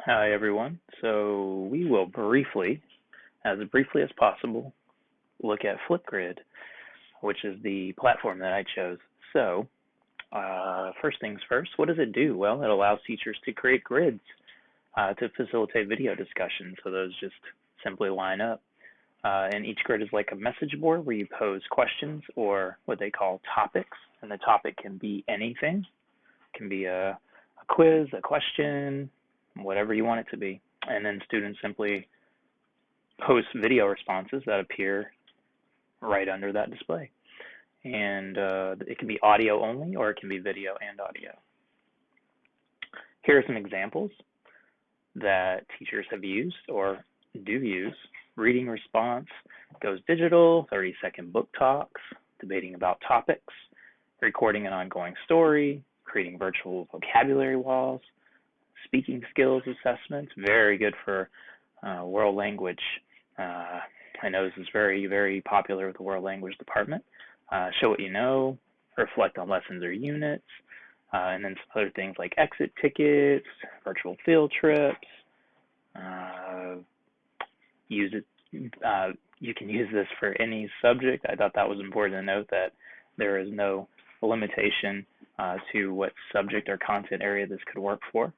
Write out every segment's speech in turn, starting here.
Hi, everyone. So we will as briefly as possible, look at Flipgrid, which is the platform that I chose. So, first things first, what does it do? Well, it allows teachers to create grids to facilitate video discussion. So those just simply line up. And each grid is like a message board where you pose questions or what they call topics. And the topic can be anything. It can be a quiz, a question, whatever you want it to be. And then students simply post video responses that appear right under that display. And it can be audio only or it can be video and audio. Here are some examples that teachers have used or do use. Reading response goes digital, 30-second book talks, debating about topics, recording an ongoing story, creating virtual vocabulary walls, speaking skills assessments, very good for world language. I know this is very, very popular with the world language department. Show what you know, reflect on lessons or units, and then some other things like exit tickets, virtual field trips. Use it. You can use this for any subject. I thought that was important to note that there is no limitation to what subject or content area this could work for.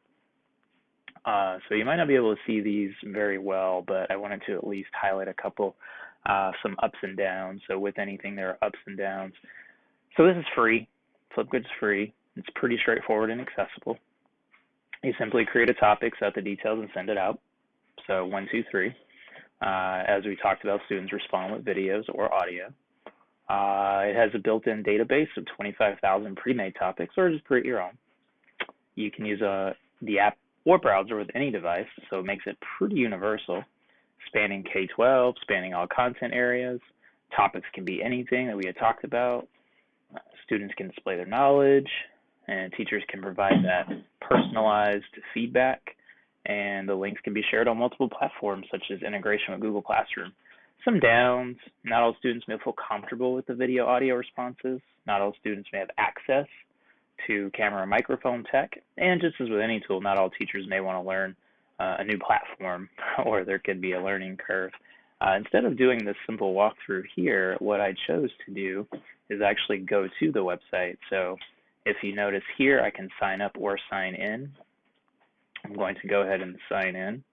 So you might not be able to see these very well, but I wanted to at least highlight a couple, some ups and downs. So with anything, there are ups and downs. So this is free. Flipgrid's free. It's pretty straightforward and accessible. You simply create a topic, set the details, and send it out. So 1, 2, 3. As we talked about, students respond with videos or audio. It has a built-in database of 25,000 pre-made topics, or just create your own. You can use the app or browser with any device, so it makes it pretty universal, spanning K-12, spanning all content areas. Topics can be anything that we had talked about. Students can display their knowledge, and teachers can provide that personalized feedback, and the links can be shared on multiple platforms, such as integration with Google Classroom. Some downs: not all students may feel comfortable with the video audio responses. Not all students may have access to camera and microphone tech. And just as with any tool, not all teachers may want to learn a new platform, or there could be a learning curve. Instead of doing this simple walkthrough here, what I chose to do is actually go to the website. So if you notice here, I can sign up or sign in. I'm going to go ahead and sign in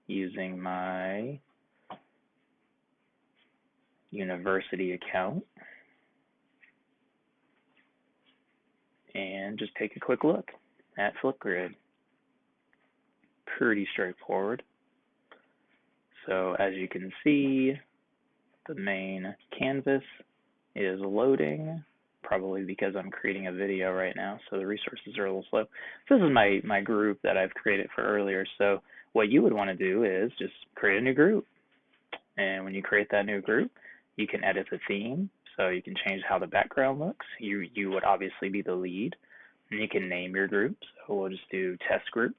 using my university account and just take a quick look at Flipgrid. Pretty straightforward. So as you can see, the main canvas is loading, probably because I'm creating a video right now, so the resources are a little slow. So this is my group that I've created for earlier. So what you would want to do is just create a new group. And when you create that new group, you can edit the theme. So you can change how the background looks. You would obviously be the lead. And you can name your group. So we'll just do test group.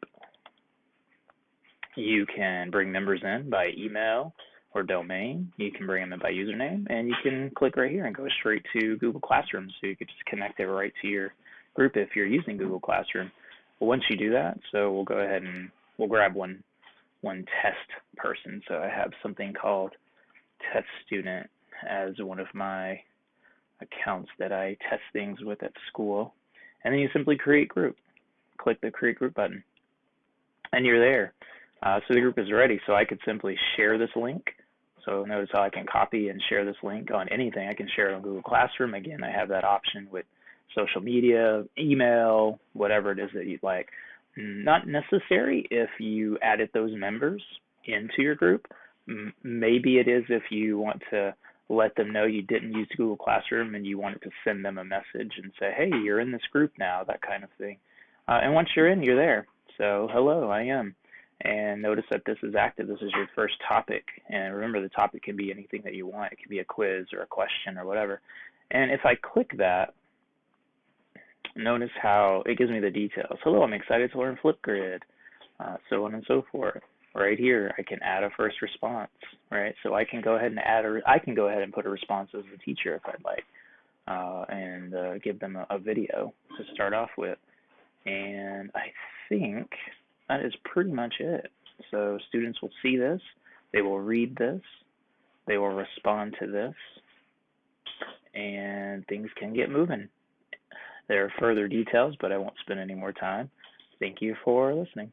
You can bring members in by email or domain. You can bring them in by username, and you can click right here and go straight to Google Classroom. So you could just connect it right to your group if you're using Google Classroom. Well, once you do that, so we'll go ahead and we'll grab one test person. So I have something called test student as one of my accounts that I test things with at school. And then you simply create group. Click the create group button, and you're there. So the group is ready. So I could simply share this link. So notice how I can copy and share this link on anything. I can share it on Google Classroom. Again, I have that option with social media, email, whatever it is that you'd like. Not necessary if you added those members into your group. Maybe it is if you want to let them know you didn't use Google Classroom and you wanted to send them a message and say, hey, you're in this group now, that kind of thing. And once you're in, you're there. So hello, I am. And notice that this is active. This is your first topic. And remember, the topic can be anything that you want. It can be a quiz or a question or whatever. And if I click that, notice how it gives me the details. Hello, I'm excited to learn Flipgrid, so on and so forth. Right here, I can add a first response, right? So I can go ahead and I can go ahead and put a response as a teacher if I'd like, and give them a video to start off with. And I think that is pretty much it. So students will see this, they will read this, they will respond to this, and things can get moving. There are further details, but I won't spend any more time. Thank you for listening.